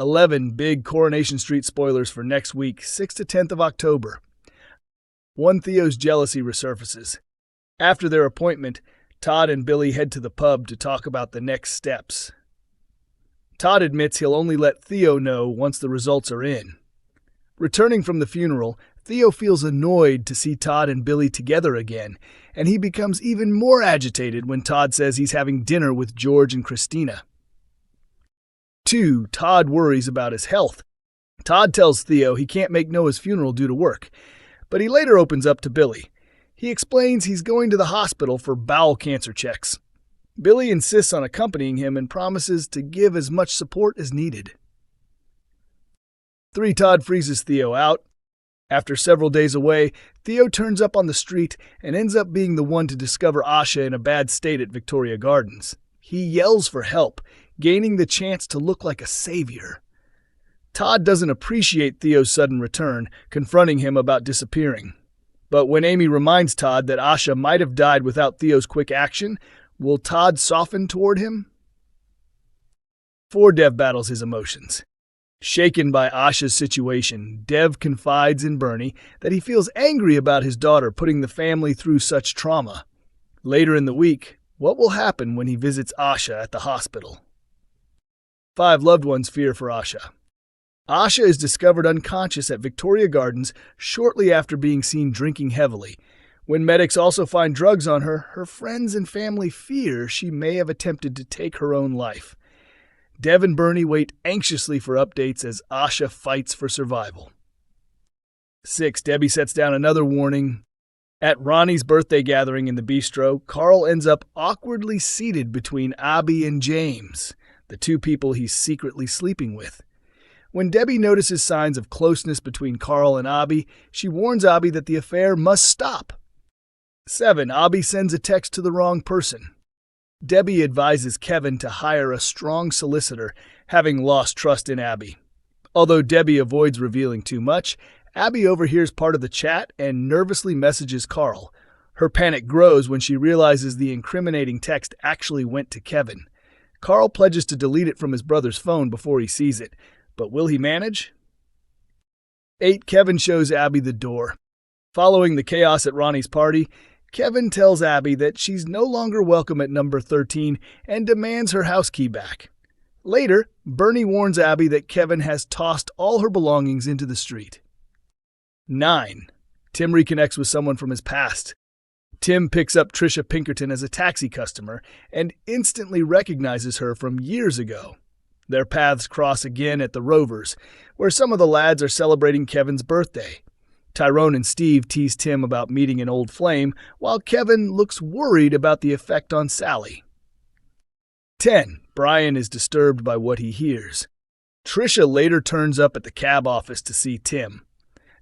11 big Coronation Street spoilers for next week, 6th to 10th of October. 1. Theo's jealousy resurfaces. After their appointment, Todd and Billy head to the pub to talk about the next steps. Todd admits he'll only let Theo know once the results are in. Returning from the funeral, Theo feels annoyed to see Todd and Billy together again, and he becomes even more agitated when Todd says he's having dinner with George and Christina. 2. Todd worries about his health. Todd tells Theo he can't make Noah's funeral due to work, but he later opens up to Billy. He explains he's going to the hospital for bowel cancer checks. Billy insists on accompanying him and promises to give as much support as needed. 3. Todd freezes Theo out. After several days away, Theo turns up on the street and ends up being the one to discover Asha in a bad state at Victoria Gardens. He yells for help, gaining the chance to look like a savior. Todd doesn't appreciate Theo's sudden return, confronting him about disappearing. But when Amy reminds Todd that Asha might have died without Theo's quick action, will Todd soften toward him? 4. Dev battles his emotions. Shaken by Asha's situation, Dev confides in Bernie that he feels angry about his daughter putting the family through such trauma. Later in the week, what will happen when he visits Asha at the hospital? 5. Loved ones fear for Asha. Asha is discovered unconscious at Victoria Gardens shortly after being seen drinking heavily. When medics also find drugs on her, her friends and family fear she may have attempted to take her own life. Dev and Bernie wait anxiously for updates as Asha fights for survival. 6. Debbie sets down another warning. At Ronnie's birthday gathering in the bistro, Carl ends up awkwardly seated between Abby and James, the two people he's secretly sleeping with. When Debbie notices signs of closeness between Carl and Abby, she warns Abby that the affair must stop. 7. Abby sends a text to the wrong person. Debbie advises Kevin to hire a strong solicitor, having lost trust in Abby. Although Debbie avoids revealing too much, Abby overhears part of the chat and nervously messages Carl. Her panic grows when she realizes the incriminating text actually went to Kevin. Carl pledges to delete it from his brother's phone before he sees it, but will he manage? 8. Kevin shows Abby the door. Following the chaos at Ronnie's party, Kevin tells Abby that she's no longer welcome at number 13 and demands her house key back. Later, Bernie warns Abby that Kevin has tossed all her belongings into the street. 9. Tim reconnects with someone from his past. Tim picks up Trisha Pinkerton as a taxi customer and instantly recognizes her from years ago. Their paths cross again at the Rovers, where some of the lads are celebrating Kevin's birthday. Tyrone and Steve tease Tim about meeting an old flame, while Kevin looks worried about the effect on Sally. 10. Brian is disturbed by what he hears. Trisha later turns up at the cab office to see Tim.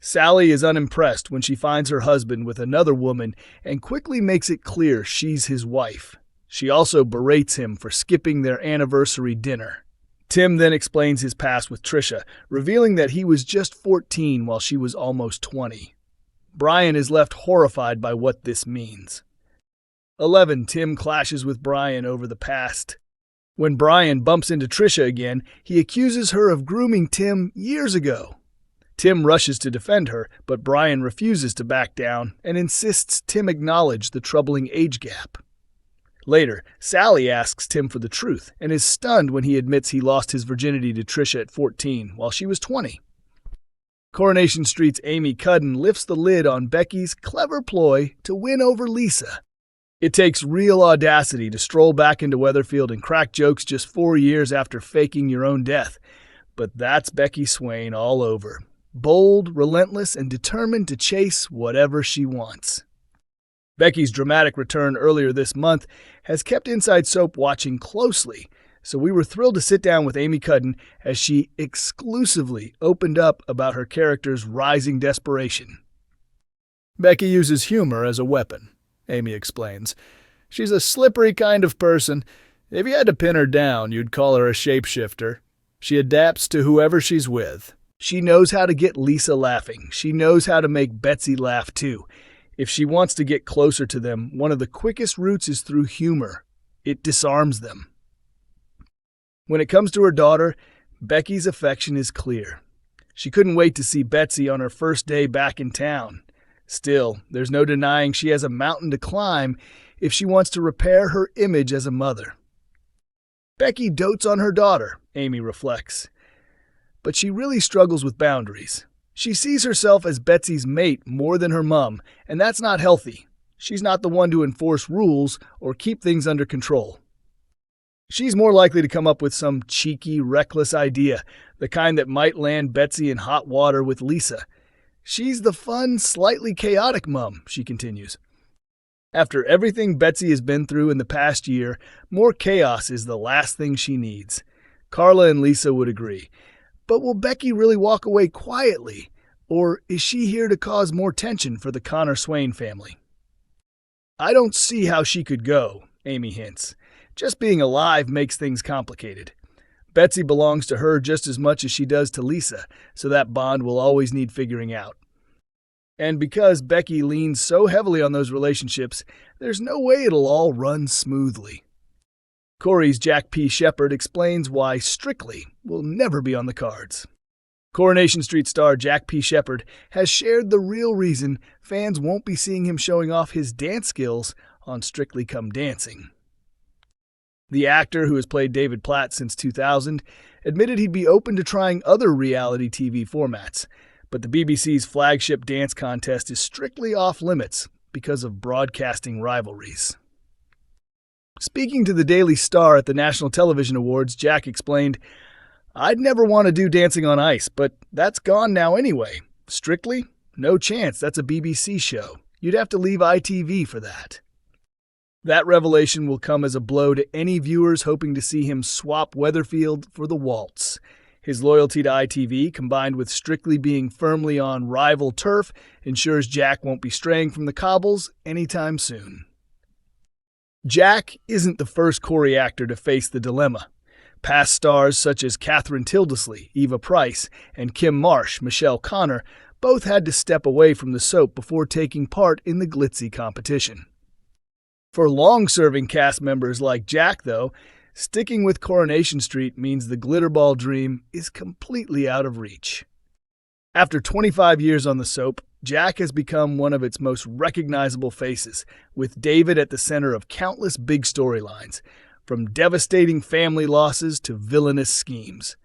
Sally is unimpressed when she finds her husband with another woman and quickly makes it clear she's his wife. She also berates him for skipping their anniversary dinner. Tim then explains his past with Trisha, revealing that he was just 14 while she was almost 20. Brian is left horrified by what this means. 11. Tim clashes with Brian over the past. When Brian bumps into Trisha again, he accuses her of grooming Tim years ago. Tim rushes to defend her, but Brian refuses to back down and insists Tim acknowledge the troubling age gap. Later, Sally asks Tim for the truth and is stunned when he admits he lost his virginity to Trisha at 14 while she was 20. Coronation Street's Amy Cudden lifts the lid on Becky's clever ploy to win over Lisa. It takes real audacity to stroll back into Weatherfield and crack jokes just 4 years after faking your own death. But that's Becky Swain all over. Bold, relentless, and determined to chase whatever she wants. Becky's dramatic return earlier this month has kept Inside Soap watching closely, so we were thrilled to sit down with Amy Cudden as she exclusively opened up about her character's rising desperation. Becky uses humor as a weapon, Amy explains. She's a slippery kind of person. If you had to pin her down, you'd call her a shapeshifter. She adapts to whoever she's with. She knows how to get Lisa laughing. She knows how to make Betsy laugh too. If she wants to get closer to them, one of the quickest routes is through humor. It disarms them. When it comes to her daughter, Becky's affection is clear. She couldn't wait to see Betsy on her first day back in town. Still, there's no denying she has a mountain to climb if she wants to repair her image as a mother. Becky dotes on her daughter, Amy reflects. But she really struggles with boundaries. She sees herself as Betsy's mate more than her mom, and that's not healthy. She's not the one to enforce rules or keep things under control. She's more likely to come up with some cheeky, reckless idea, the kind that might land Betsy in hot water with Lisa. She's the fun, slightly chaotic mom, she continues. After everything Betsy has been through in the past year, more chaos is the last thing she needs. Carla and Lisa would agree. But will Becky really walk away quietly, or is she here to cause more tension for the Connor Swain family? I don't see how she could go, Amy hints. Just being alive makes things complicated. Betsy belongs to her just as much as she does to Lisa, so that bond will always need figuring out. And because Becky leans so heavily on those relationships, there's no way it'll all run smoothly. Corey's Jack P. Shepard explains why Strictly will never be on the cards. Coronation Street star Jack P. Shepard has shared the real reason fans won't be seeing him showing off his dance skills on Strictly Come Dancing. The actor, who has played David Platt since 2000, admitted he'd be open to trying other reality TV formats, but the BBC's flagship dance contest is strictly off-limits because of broadcasting rivalries. Speaking to the Daily Star at the National Television Awards, Jack explained, "I'd never want to do Dancing on Ice, but that's gone now anyway. Strictly? No chance, that's a BBC show. You'd have to leave ITV for that." That revelation will come as a blow to any viewers hoping to see him swap Weatherfield for the waltz. His loyalty to ITV, combined with Strictly being firmly on rival turf, ensures Jack won't be straying from the cobbles anytime soon. Jack isn't the first Corey actor to face the dilemma. Past stars such as Catherine Tildesley, Eva Price, and Kim Marsh, Michelle Connor, both had to step away from the soap before taking part in the glitzy competition. For long-serving cast members like Jack, though, sticking with Coronation Street means the glitterball dream is completely out of reach. After 25 years on the soap, Jack has become one of its most recognizable faces, with David at the center of countless big storylines, from devastating family losses to villainous schemes.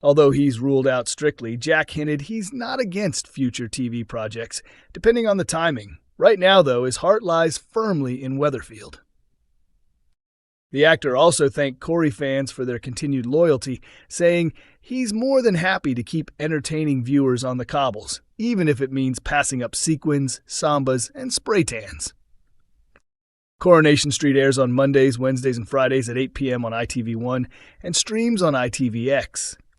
Although he's ruled out Strictly, Jack hinted he's not against future TV projects, depending on the timing. Right now, though, his heart lies firmly in Weatherfield. The actor also thanked Corey fans for their continued loyalty, saying he's more than happy to keep entertaining viewers on the cobbles, even if it means passing up sequins, sambas, and spray tans. Coronation Street airs on Mondays, Wednesdays, and Fridays at 8 p.m. on ITV1 and streams on ITVX.